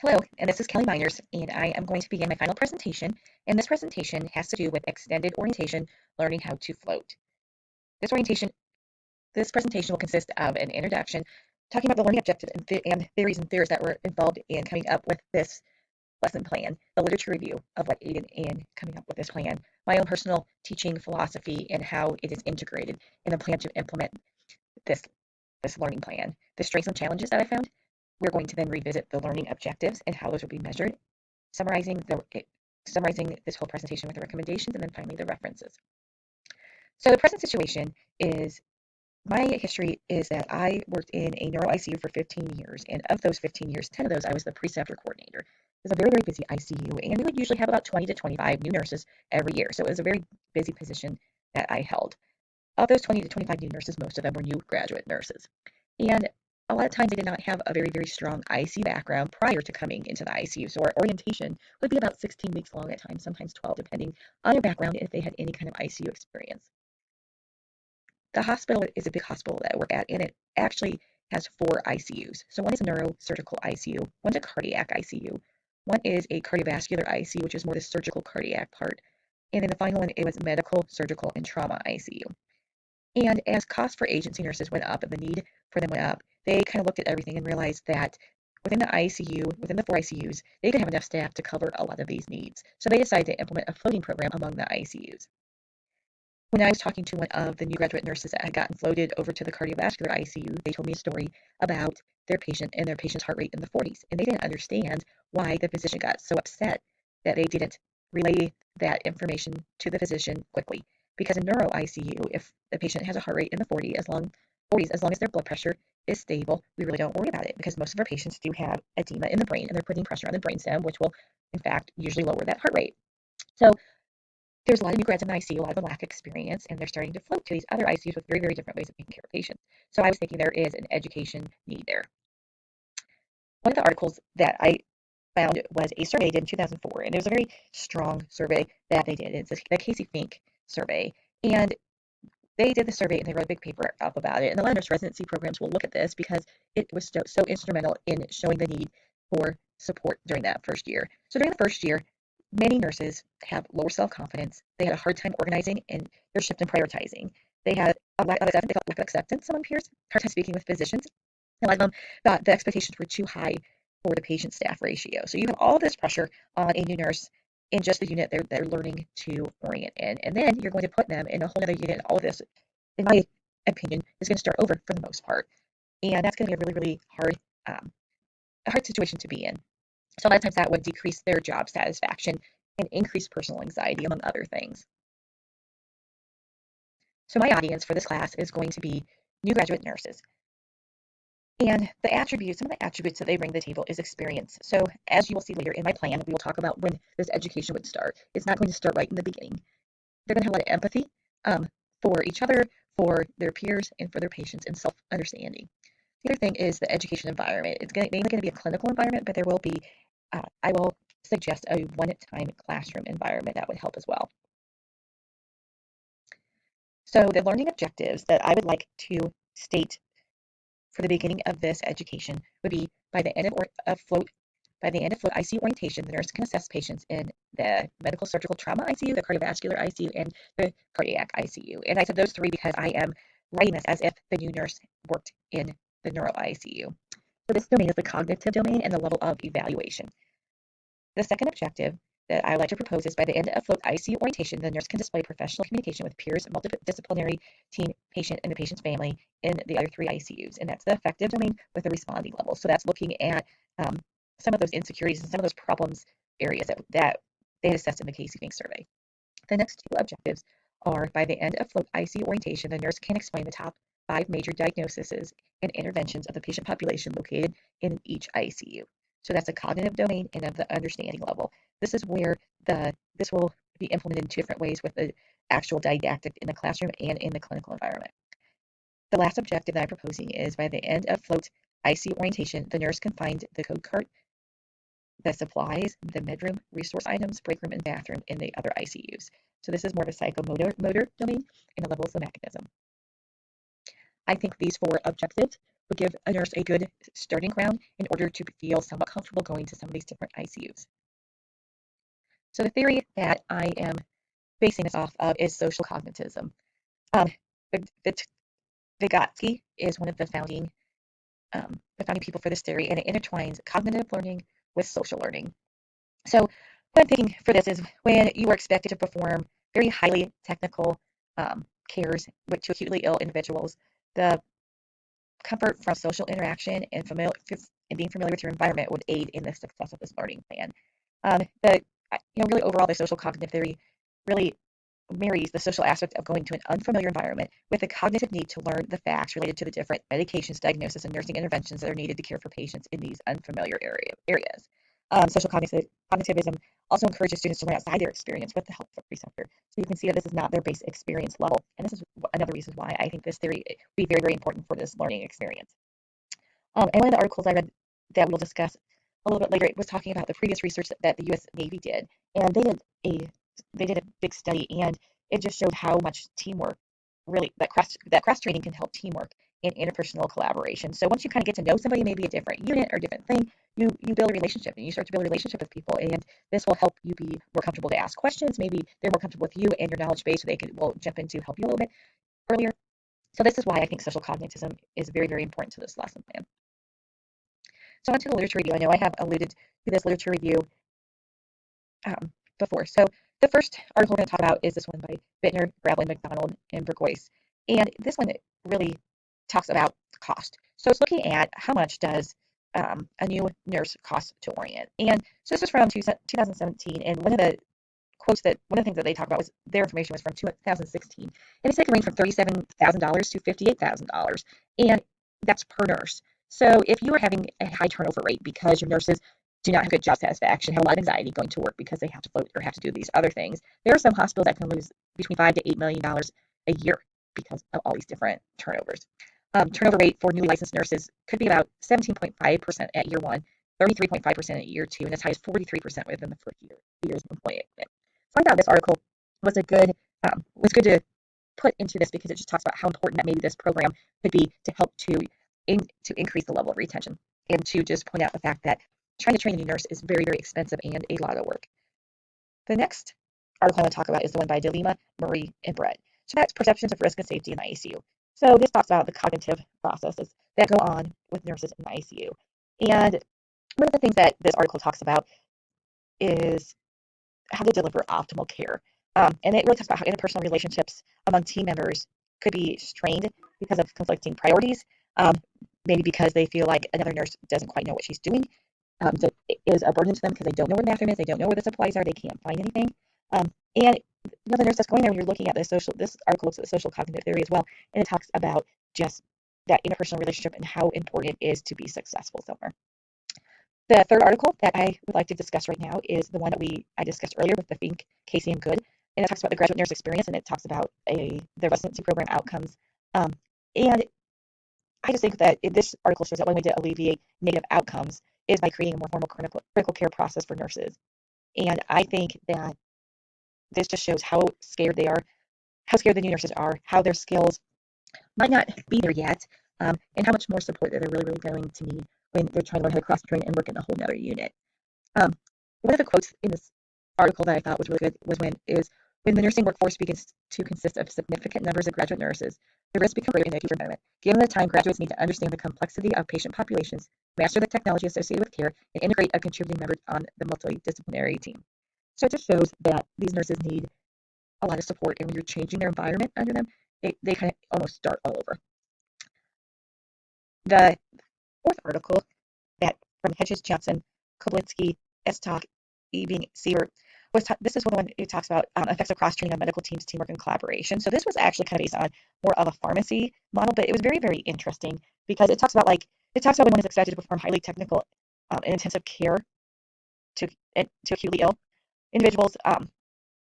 Hello, and this is Kelly Miners, and I am going to begin my final presentation. And this presentation has to do with extended orientation, learning how to float. This orientation, this presentation will consist of an introduction, talking about the learning objectives and theories and theories that were involved in coming up with this lesson plan, the literature review of what aided in coming up with this plan, my own personal teaching philosophy, and how it is integrated in the plan to implement this learning plan, the strengths and challenges that I found. We're going to then revisit the learning objectives and how those will be measured, summarizing this whole presentation with the recommendations, and then finally the references. So the present situation is, my history is that I worked in a neuro ICU for 15 years, and of those 15 years, 10 of those I was the preceptor coordinator. It was a very, very busy ICU, and we would usually have about 20 to 25 new nurses every year, so it was a very busy position that I held. Of those 20 to 25 new nurses, most of them were new graduate nurses. And a lot of times they did not have a very, very strong ICU background prior to coming into the ICU. So our orientation would be about 16 weeks long at times, sometimes 12, depending on their background, if they had any kind of ICU experience. The hospital is a big hospital that we're at, and it actually has 4 ICUs. So one is a neurosurgical ICU, one's a cardiac ICU, one is a cardiovascular ICU, which is more the surgical cardiac part, and then the final one, it was medical, surgical, and trauma ICU. And as costs for agency nurses went up and the need for them went up, they kind of looked at everything and realized that within the ICU, within the 4 ICUs, they didn't have enough staff to cover a lot of these needs. So they decided to implement a floating program among the ICUs. When I was talking to one of the new graduate nurses that had gotten floated over to the cardiovascular ICU, they told me a story about their patient and their patient's heart rate in the 40s. And they didn't understand why the physician got so upset that they didn't relay that information to the physician quickly. Because in neuro ICU, if the patient has a heart rate in the 40s, as long as their blood pressure is stable, we really don't worry about it, because most of our patients do have edema in the brain and they're putting pressure on the brainstem, which will in fact usually lower that heart rate. So there's a lot of new grads in the ICU, a lot of them lack experience, and they're starting to float to these other ICUs with very, very different ways of taking care of patients. So I was thinking there is an education need there. One of the articles that I found was a survey did in 2004, and it was a very strong survey that they did. It's the Casey Fink survey, and they did the survey and they wrote a big paper up about it. And a lot of nurse residency programs will look at this because it was so instrumental in showing the need for support during that first year. So during the first year, many nurses have lower self-confidence. They had a hard time organizing and their shift and prioritizing. They had a lack of acceptance among peers, hard time speaking with physicians. A lot of them thought the expectations were too high for the patient-staff ratio. So you have all this pressure on a new nurse in just the unit they're learning to orient in. And then you're going to put them in a whole other unit, and all of this, in my opinion, is going to start over for the most part. And that's going to be a really, really a hard situation to be in. So a lot of times that would decrease their job satisfaction and increase personal anxiety, among other things. So my audience for this class is going to be new graduate nurses. And some of the attributes that they bring to the table is experience. So as you will see later in my plan, we will talk about when this education would start. It's not going to start right in the beginning. They're going to have a lot of empathy for each other, for their peers, and for their patients, and self-understanding. The other thing is the education environment. It's mainly going to be a clinical environment, but there will be, I will suggest a one-time classroom environment that would help as well. So the learning objectives that I would like to state for the beginning of this education would be, by the end of float ICU orientation, the nurse can assess patients in the medical surgical trauma ICU, the cardiovascular ICU, and the cardiac ICU. And I said those 3 because I am writing this as if the new nurse worked in the neuro ICU. So this domain is the cognitive domain and the level of evaluation. The second objective that I would like to propose is, by the end of float ICU orientation, the nurse can display professional communication with peers, multidisciplinary team, patient, and the patient's family in the other 3 ICUs. And that's the affective domain with the responding level. So that's looking at some of those insecurities and some of those problems areas that they assessed in the Casey Fink survey. The next 2 objectives are, by the end of float ICU orientation, the nurse can explain the top 5 major diagnoses and interventions of the patient population located in each ICU. So that's a cognitive domain and of the understanding level. This is where this will be implemented in 2 different ways, with the actual didactic in the classroom and in the clinical environment. The last objective that I'm proposing is, by the end of float ICU orientation, the nurse can find the code cart, the supplies, the midroom, resource items, break room, and bathroom in the other ICUs. So this is more of a psychomotor domain, and the level is the mechanism. I think these 4 objectives would give a nurse a good starting ground in order to feel somewhat comfortable going to some of these different ICUs. So the theory that I am basing this off of is social cognitism. Um, Vygotsky is one of the founding people for this theory, and it intertwines cognitive learning with social learning. So what I'm thinking for this is when you are expected to perform very highly technical cares to acutely ill individuals, the comfort from social interaction and being familiar with your environment would aid in the success of this learning plan. Really overall, the social cognitive theory really marries the social aspect of going to an unfamiliar environment with the cognitive need to learn the facts related to the different medications, diagnosis, and nursing interventions that are needed to care for patients in these unfamiliar areas. Social cognitivism also encourages students to learn outside their experience with the help of a preceptor. So you can see that this is not their base experience level. And this is another reason why I think this theory would be very, very important for this learning experience. And one of the articles I read that we'll discuss a little bit later was talking about the previous research that the U.S. Navy did. And they did a big study, and it just showed how much teamwork really that cross training can help teamwork and interpersonal collaboration. So once you kind of get to know somebody, maybe a different unit or different thing, you build a relationship and you start to build a relationship with people, and this will help you be more comfortable to ask questions. Maybe they're more comfortable with you and your knowledge base, so will jump in to help you a little bit earlier. So this is why I think social cognitism is very, very important to this lesson plan. So on to the literature review. I know I have alluded to this literature review before. So the first article we're going to talk about is this one by Bittner, Gravlin, McDonald, and Burgoyce. And this one really talks about cost. So it's looking at how much does a new nurse cost to orient. And so this was from 2017, and one of the things that they talk about was their information was from 2016. And it's like range from $37,000 to $58,000. And that's per nurse. So if you are having a high turnover rate because your nurses do not have good job satisfaction, have a lot of anxiety going to work because they have to float or have to do these other things, there are some hospitals that can lose between $5 to $8 million a year because of all these different turnovers. Turnover rate for newly licensed nurses could be about 17.5% at year one, 33.5% at year two, and as high as 43% within the first years of employment. So I thought this article was was good to put into this because it just talks about how important that maybe this program could be to help to increase the level of retention, and to just point out the fact that trying to train a new nurse is very, very expensive and a lot of work. The next article I want to talk about is the one by DeLima, Murray, and Brett. So that's perceptions of risk and safety in the ICU. So this talks about the cognitive processes that go on with nurses in the ICU. And one of the things that this article talks about is how to deliver optimal care. And it really talks about how interpersonal relationships among team members could be strained because of conflicting priorities, um, maybe because they feel like another nurse doesn't quite know what she's doing. So it is a burden to them because they don't know where the bathroom is, they don't know where the supplies are, they can't find anything. And the nurse that's going there, when you're looking at this article looks at the social cognitive theory as well, and it talks about just that interpersonal relationship and how important it is to be successful somewhere. The third article that I would like to discuss right now is the one that I discussed earlier with the Fink, Casey, and Good, and it talks about the graduate nurse experience, and it talks about the residency program outcomes. And I just think that this article shows that one way to alleviate negative outcomes is by creating a more formal critical care process for nurses. And I think that this just shows how scared they are, how scared the new nurses are, how their skills might not be there yet, and how much more support that they're really, really going to need when they're trying to learn how to cross train and work in a whole nother unit. Um, One of the quotes in this article that I thought was really good was when the nursing workforce begins to consist of significant numbers of graduate nurses, the risks become greater in the future environment. Given the time, graduates need to understand the complexity of patient populations, master the technology associated with care, and integrate a contributing member on the multidisciplinary team. So it just shows that these nurses need a lot of support, and when you're changing their environment under them, they kind of almost start all over. The fourth article that from Hedges, Johnson, Koblinski, Estok, Ebing, Siebert this is one who talks about effects of cross-training on medical teams, teamwork, and collaboration. So this was actually kind of based on more of a pharmacy model, but it was very, very interesting because it talks about when one is expected to perform highly technical and intensive care to acutely ill individuals.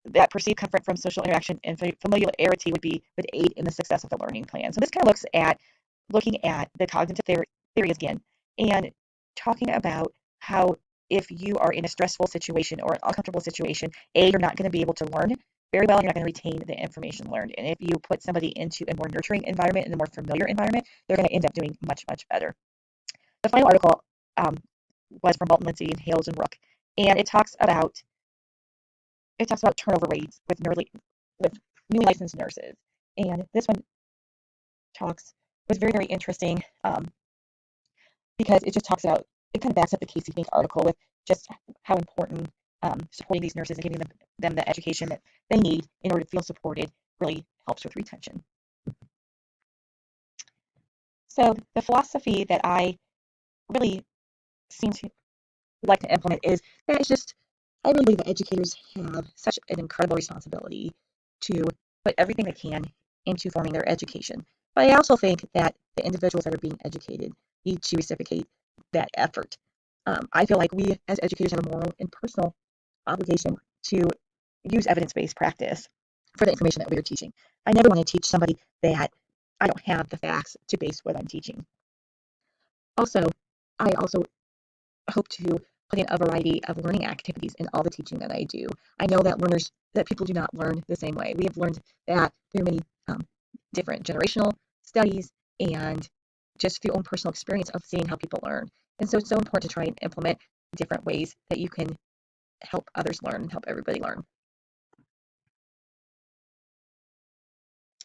That perceived comfort from social interaction and familiarity would aid in the success of the learning plan. So this kind of looking at the cognitive theory again, and talking about how if you are in a stressful situation or an uncomfortable situation, you're not going to be able to learn very well, and you're not going to retain the information learned. And if you put somebody into a more nurturing environment and a more familiar environment, they're going to end up doing much, much better. The final article um, was from Walton Lindsay and Hales and Rook, and it talks about turnover rates with newly licensed nurses. And this one talks was very, very interesting because it just talks about it kind of backs up the Casey Fink article with just how important supporting these nurses and giving them the education that they need in order to feel supported really helps with retention. So the philosophy that I really seem to like to implement is that it's just I really believe that educators have such an incredible responsibility to put everything they can into forming their education. But I also think that the individuals that are being educated need to reciprocate that effort. I feel like we as educators have a moral and personal obligation to use evidence-based practice for the information that we are teaching. I never want to teach somebody that I don't have the facts to base what I'm teaching. Also, I also hope to put in a variety of learning activities in all the teaching that I do. I know that people do not learn the same way. We have learned that there are many different generational studies and just through your own personal experience of seeing how people learn. And so it's so important to try and implement different ways that you can help others learn and help everybody learn.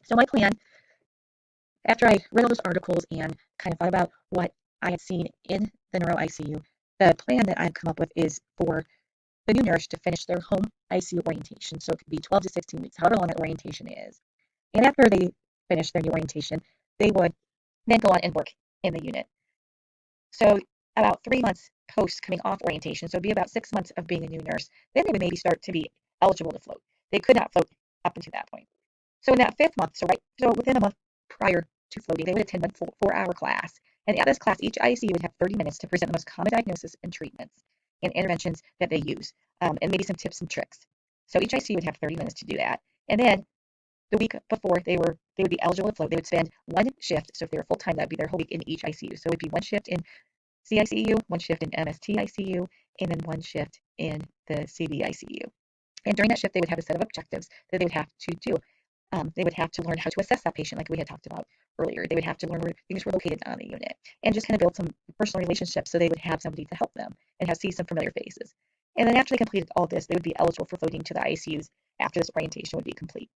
So my plan, after I read all those articles and kind of thought about what I had seen in the neuro ICU, the plan that I've come up with is for the new nurse to finish their home ICU orientation. So it could be 12 to 16 weeks, however long that orientation is. And after they finish their new orientation, they would then go on and work in the unit. So about 3 months post coming off orientation, so it'd be about 6 months of being a new nurse, then they would maybe start to be eligible to float. They could not float up until that point. So in that 5th month, so within a month prior to floating, they would attend a 4-hour class. And at this class, each ICU would have 30 minutes to present the most common diagnosis and treatments and interventions that they use, and maybe some tips and tricks. So each ICU would have 30 minutes to do that. And then the week before they would be eligible to float, they would spend one shift. So if they were full time, that would be their whole week in each ICU. So it would be one shift in CICU, one shift in MST ICU, and then one shift in the CV ICU. And during that shift, they would have a set of objectives that they would have to do. They would have to learn how to assess that patient, like we had talked about earlier. They would have to learn where things were located on the unit and just kind of build some personal relationships so they would have somebody to help them and see some familiar faces. And then after they completed all this, they would be eligible for floating to the ICUs after this orientation would be complete.